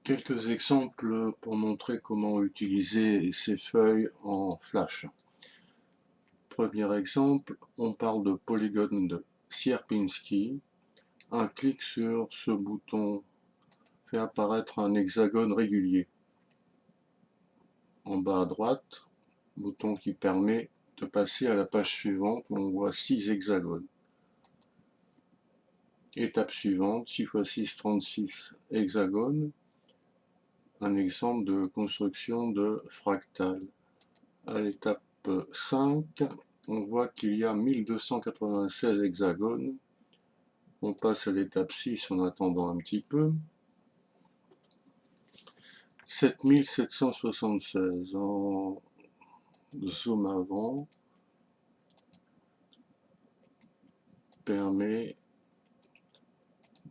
Quelques exemples pour montrer comment utiliser ces feuilles en Flash. Premier exemple, on parle de polygone de Sierpinski. Un clic sur ce bouton fait apparaître un hexagone régulier. En bas à droite, bouton qui permet de passer à la page suivante où on voit 6 hexagones. Étape suivante, 6 x 6, 36 hexagones. Un exemple de construction de fractal. À l'étape 5, on voit qu'il y a 1296 hexagones. On passe à l'étape 6 en attendant un petit peu. 7776 en zoom avant permet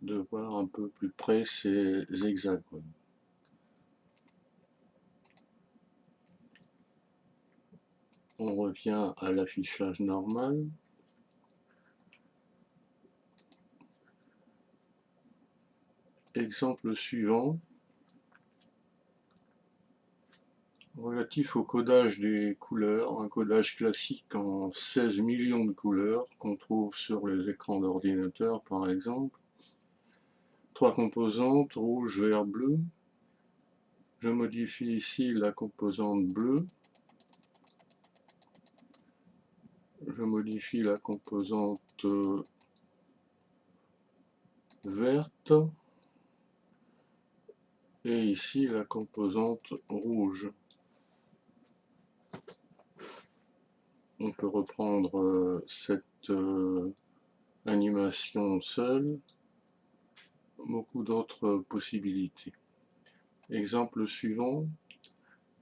de voir un peu plus près ces hexagones. On revient à l'affichage normal. Exemple suivant, relatif au codage des couleurs, un codage classique en 16 millions de couleurs qu'on trouve sur les écrans d'ordinateur par exemple. 3 composantes, rouge, vert, bleu. Je modifie ici la composante bleue. Je modifie la composante verte. Et ici la composante rouge. On peut reprendre cette animation seule. Beaucoup d'autres possibilités. Exemple suivant.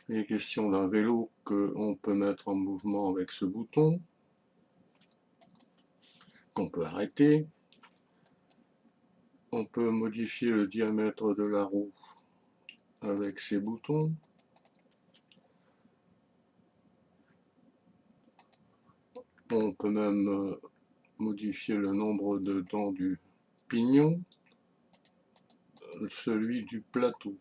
Il est question d'un vélo qu'on peut mettre en mouvement avec ce bouton, qu'on peut arrêter. On peut modifier le diamètre de la roue avec ces boutons. On peut même modifier le nombre de dents du pignon, celui du plateau.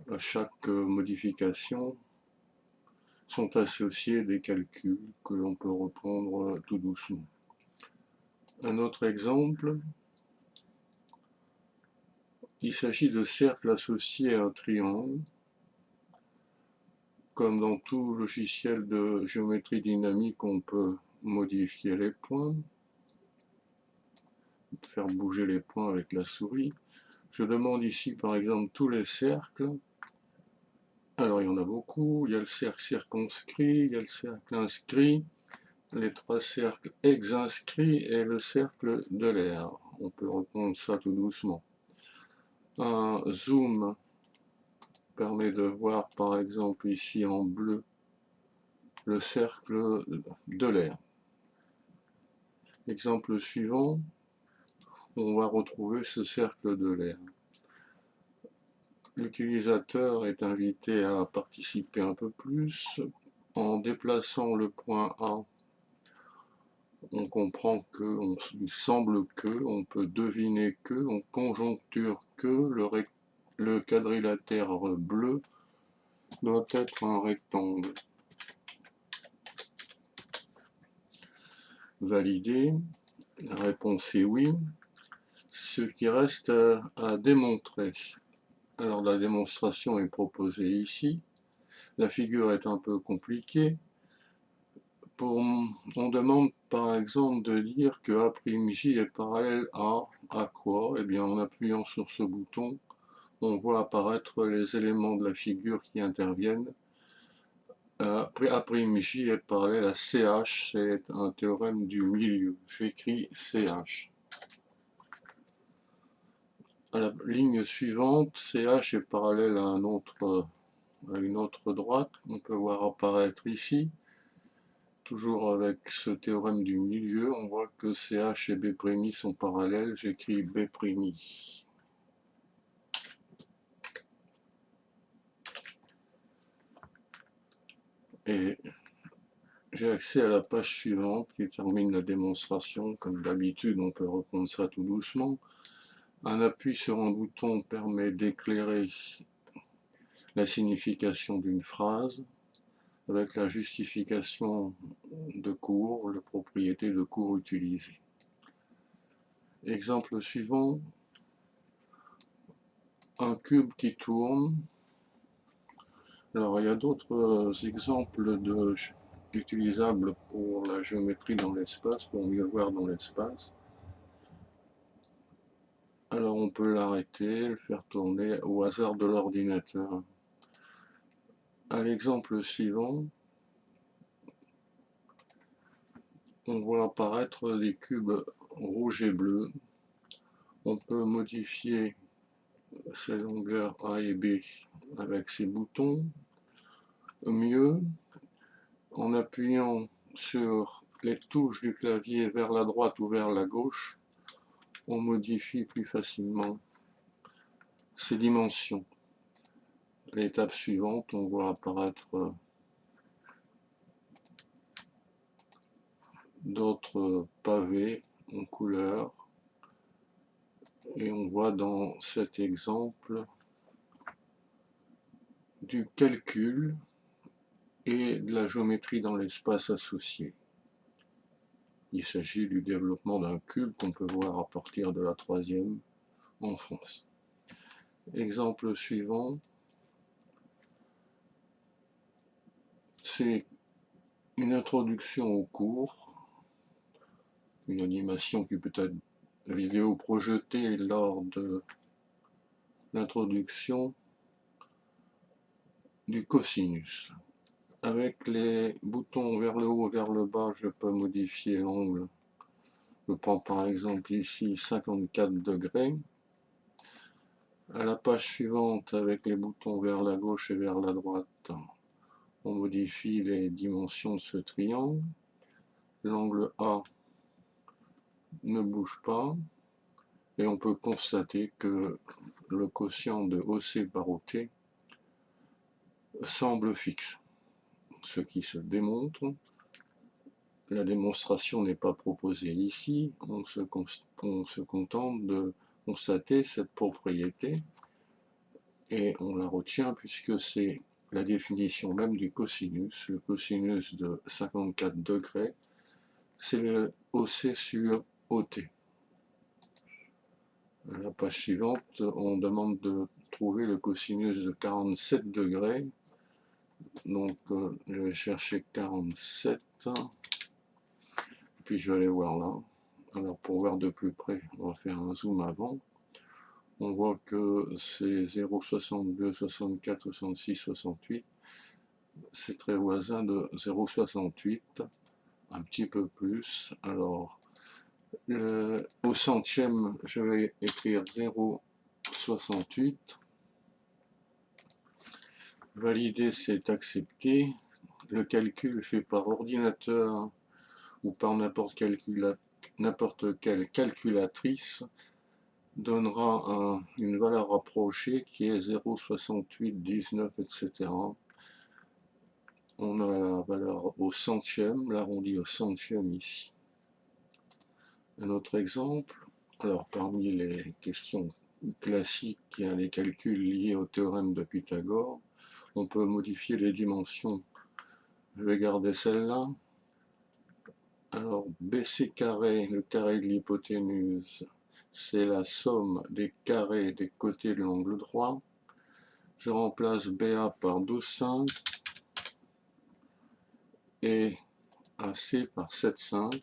À chaque modification sont associés des calculs que l'on peut reprendre tout doucement. Un autre exemple, il s'agit de cercles associés à un triangle. Comme dans tout logiciel de géométrie dynamique, on peut modifier les points, faire bouger les points avec la souris. Je demande ici par exemple tous les cercles. Alors il y en a beaucoup, il y a le cercle circonscrit, il y a le cercle inscrit, les 3 cercles ex-inscrits et le cercle de l'air. On peut reprendre ça tout doucement. Un zoom permet de voir par exemple ici en bleu le cercle de l'air. Exemple suivant, on va retrouver ce cercle de l'air. L'utilisateur est invité à participer un peu plus. En déplaçant le point A, on comprend que, il semble que, on peut deviner que, on conjoncture que le quadrilatère bleu doit être un rectangle. Validé, la réponse est oui. Ce qui reste à démontrer. Alors la démonstration est proposée ici. La figure est un peu compliquée. On demande par exemple de dire que A'J est parallèle à quoi? Eh bien en appuyant sur ce bouton, on voit apparaître les éléments de la figure qui interviennent. A'J est parallèle à CH, c'est un théorème du milieu. J'écris CH. À la ligne suivante, CH est parallèle à une autre droite, qu'on peut voir apparaître ici. Toujours avec ce théorème du milieu, on voit que CH et B' sont parallèles, j'écris B'. Et j'ai accès à la page suivante qui termine la démonstration. Comme d'habitude, on peut reprendre ça tout doucement. Un appui sur un bouton permet d'éclairer la signification d'une phrase avec la justification de cours, la propriété de cours utilisée. Exemple suivant, un cube qui tourne. Alors il y a d'autres exemples utilisables pour la géométrie dans l'espace, pour mieux voir dans l'espace. Alors on peut l'arrêter, le faire tourner au hasard de l'ordinateur. À l'exemple suivant, on voit apparaître des cubes rouges et bleus. On peut modifier ces longueurs A et B avec ces boutons. Mieux, en appuyant sur les touches du clavier vers la droite ou vers la gauche, on modifie plus facilement ces dimensions. L'étape suivante, on voit apparaître d'autres pavés en couleur. Et on voit dans cet exemple du calcul et de la géométrie dans l'espace associé. Il s'agit du développement d'un cube qu'on peut voir à partir de la 3e en France. Exemple suivant, c'est une introduction au cours, une animation qui peut être vidéo projetée lors de l'introduction du cosinus. Avec les boutons vers le haut, vers le bas, je peux modifier l'angle. Je prends par exemple ici 54 degrés. À la page suivante, avec les boutons vers la gauche et vers la droite, on modifie les dimensions de ce triangle. L'angle A ne bouge pas et on peut constater que le quotient de OC par OT semble fixe, ce qui se démontre. La démonstration n'est pas proposée ici, on se contente de constater cette propriété et on la retient puisque c'est la définition même du cosinus. Le cosinus de 54 degrés, c'est le OC sur OT. À la page suivante, on demande de trouver le cosinus de 47 degrés. Donc je vais chercher 47, puis je vais aller voir là. Alors pour voir de plus près, on va faire un zoom avant. On voit que c'est 0,62, 64, 66, 68. C'est très voisin de 0,68, un petit peu plus. Alors au centième, je vais écrire 0,68. Valider, c'est accepter. Le calcul fait par ordinateur ou par n'importe quelle calculatrice donnera une valeur approchée qui est 0,68, 19, etc. On a la valeur au centième, l'arrondi au centième ici. Un autre exemple, alors parmi les questions classiques, il y a les calculs liés au théorème de Pythagore. On peut modifier les dimensions. Je vais garder celle-là. Alors, BC carré, le carré de l'hypoténuse, c'est la somme des carrés des côtés de l'angle droit. Je remplace BA par 12,5 et AC par 7,5.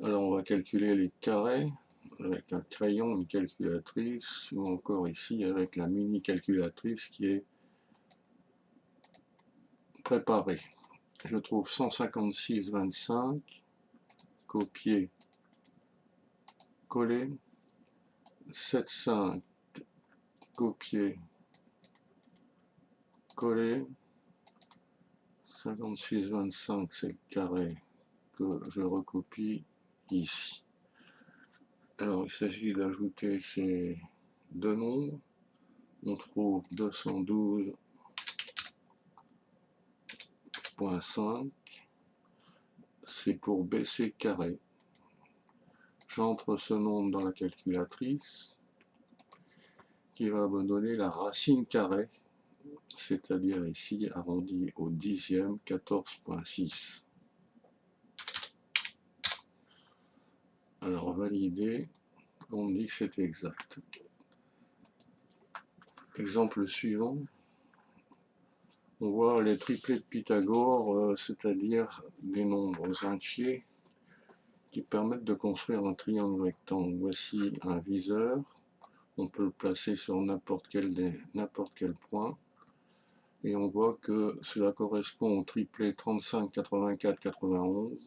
Alors, on va calculer les carrés avec un crayon, une calculatrice, ou encore ici avec la mini calculatrice qui est préparée. Je trouve 156,25, copier, coller, 7,5, copier, coller, 56,25 c'est le carré que je recopie ici. Alors il s'agit d'ajouter ces deux nombres. On trouve 212,5, c'est pour BC carré. J'entre ce nombre dans la calculatrice qui va me donner la racine carrée, c'est-à-dire ici arrondi au dixième, 14,6. Alors valider, on dit que c'est exact. Exemple suivant, on voit les triplets de Pythagore, c'est-à-dire des nombres entiers qui permettent de construire un triangle rectangle. Voici un viseur, on peut le placer sur n'importe quel point, et on voit que cela correspond au triplet 35, 84, 91,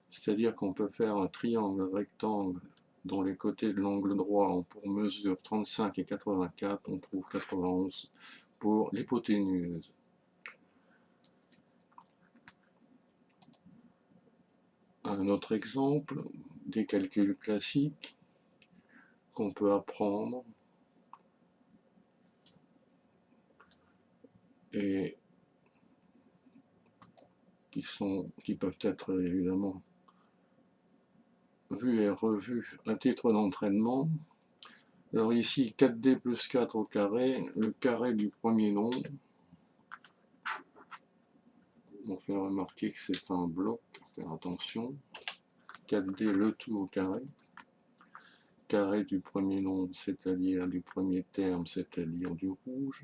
c'est-à-dire qu'on peut faire un triangle rectangle dont les côtés de l'angle droit ont pour mesure 35 et 84, on trouve 91 pour l'hypoténuse. Un autre exemple, des calculs classiques qu'on peut apprendre et qui peuvent être évidemment vus et revus à titre d'entraînement. Alors ici, 4D plus 4 au carré, le carré du premier nombre. On fait remarquer que c'est un bloc, faire attention. 4D le tout au carré. Carré du premier nombre, c'est-à-dire du premier terme, c'est-à-dire du rouge.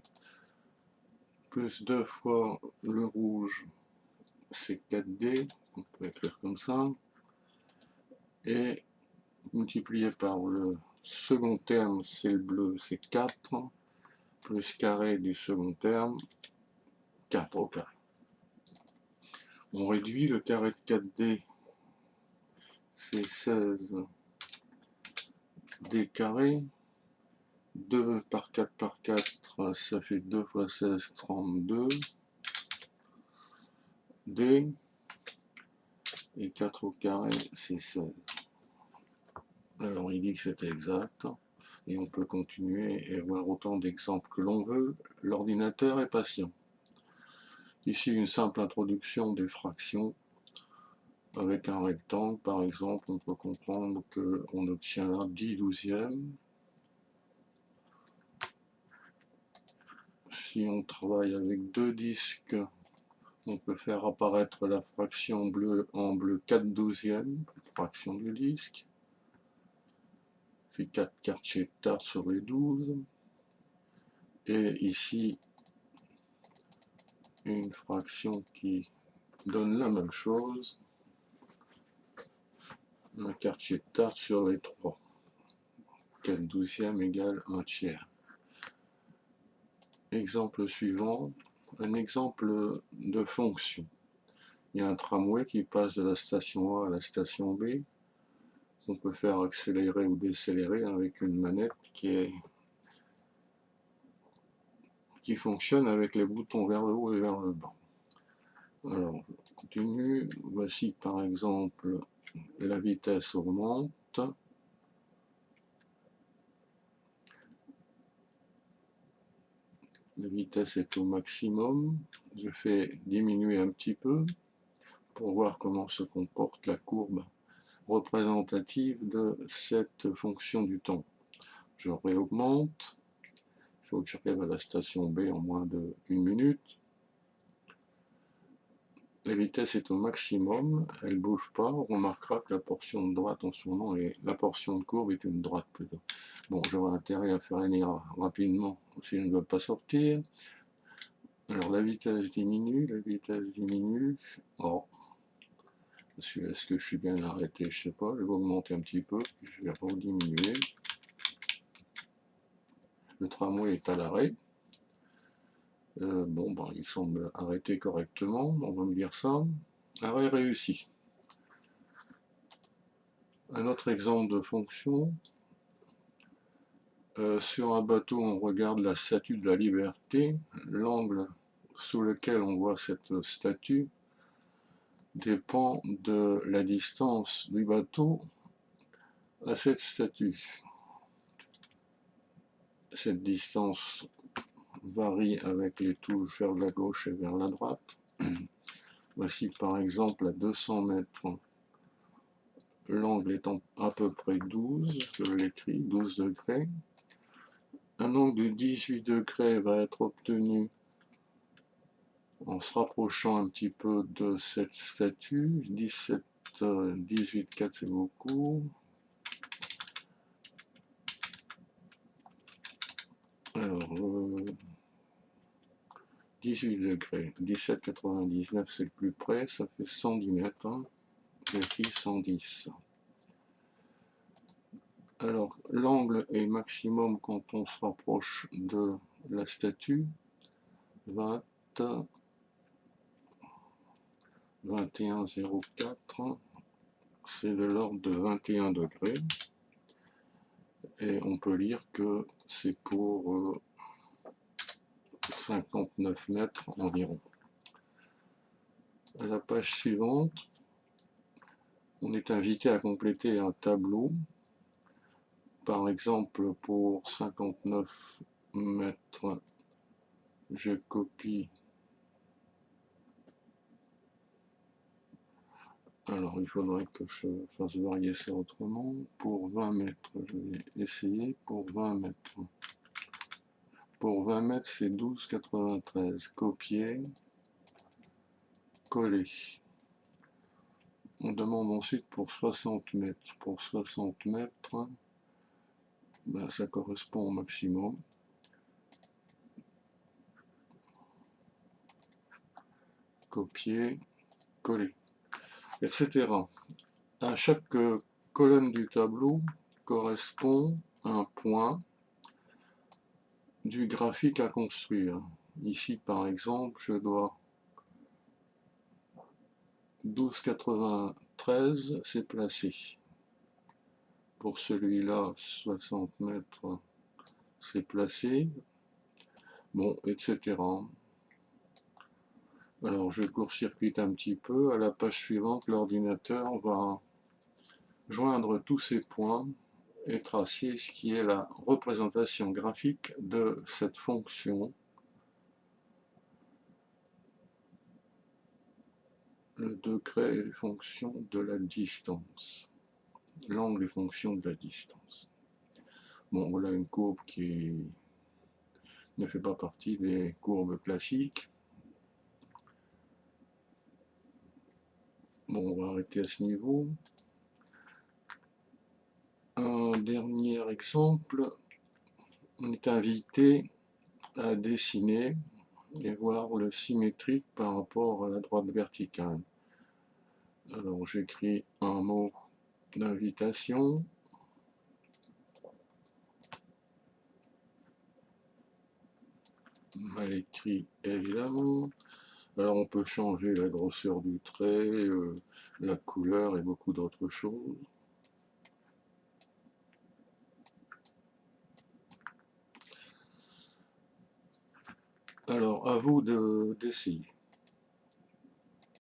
Plus 2 fois le rouge, c'est 4D, on peut écrire comme ça. Et multiplié par le second terme, c'est le bleu, c'est 4, plus carré du second terme, 4 au carré. On réduit le carré de 4D, c'est 16 D carré. 2 par 4 par 4, ça fait 2 fois 16, 32 D. Et 4 au carré, c'est 16. Alors il dit que c'est exact. Et on peut continuer et voir autant d'exemples que l'on veut. L'ordinateur est patient. Ici, une simple introduction des fractions. Avec un rectangle, par exemple, on peut comprendre qu'on obtient là 10 douzièmes. Si on travaille avec deux disques, on peut faire apparaître la fraction bleue en bleu 4 douzièmes, fraction du disque. Fait 4 quartiers de tarte sur les 12. Et ici, une fraction qui donne la même chose. Un quartier de tarte sur les 3. 4 douzièmes égale 1 tiers. Exemple suivant, un exemple de fonction. Il y a un tramway qui passe de la station A à la station B. On peut faire accélérer ou décélérer avec une manette qui fonctionne avec les boutons vers le haut et vers le bas. Alors, on continue. Voici par exemple la vitesse augmente. La vitesse est au maximum. Je fais diminuer un petit peu pour voir comment se comporte la courbe représentative de cette fonction du temps. Je réaugmente. Il faut que j'arrive à la station B en moins d'1 minute. La vitesse est au maximum, elle ne bouge pas. On remarquera que la portion de droite en ce moment, la portion de courbe est une droite plutôt. Bon, j'aurai intérêt à faire venir rapidement si je ne veux pas sortir. Alors la vitesse diminue, Oh, est-ce que je suis bien arrêté? Je ne sais pas, je vais augmenter un petit peu, puis je vais rediminuer. Le tramway est à l'arrêt. Bon, ben, il semble arrêter correctement, on va me dire ça. Arrêt réussi. Un autre exemple de fonction. Sur un bateau, on regarde la statue de la Liberté. L'angle sous lequel on voit cette statue dépend de la distance du bateau à cette statue. Cette distance varie avec les touches vers la gauche et vers la droite. Voici par exemple à 200 mètres l'angle étant à peu près 12, je l'écris, 12 degrés. Un angle de 18 degrés va être obtenu en se rapprochant un petit peu de cette statue. 17, 18, 4 c'est beaucoup. Alors, 18 degrés, 17,99 c'est le plus près, ça fait 110 mètres. J'écris 110. Alors, l'angle est maximum quand on se rapproche de la statue, 20, 21,04, c'est de l'ordre de 21 degrés. Et on peut lire que c'est pour 59 mètres environ. À la page suivante, on est invité à compléter un tableau. Par exemple, pour 59 mètres, je copie. Alors, il faudrait que je fasse varier ça autrement. Pour 20 mètres, je vais essayer. Pour 20 mètres. Pour 20 mètres, c'est 12,93. Copier. Coller. On demande ensuite pour 60 mètres. Pour 60 mètres, ben, ça correspond au maximum. Copier. Coller. Etc. À chaque colonne du tableau correspond un point du graphique à construire. Ici, par exemple, je dois 12,93, c'est placé. Pour celui-là, 60 mètres, c'est placé. Bon, etc. Alors, je court-circuite un petit peu. À la page suivante, l'ordinateur va joindre tous ces points et tracer ce qui est la représentation graphique de cette fonction. Le degré est fonction de la distance. L'angle est fonction de la distance. Bon, voilà une courbe qui ne fait pas partie des courbes classiques. Bon, on va arrêter à ce niveau. Un dernier exemple, on est invité à dessiner et voir le symétrique par rapport à la droite verticale. Alors j'écris un mot d'invitation. Mal écrit évidemment. Alors on peut changer la grosseur du trait, la couleur et beaucoup d'autres choses. Alors à vous d'essayer.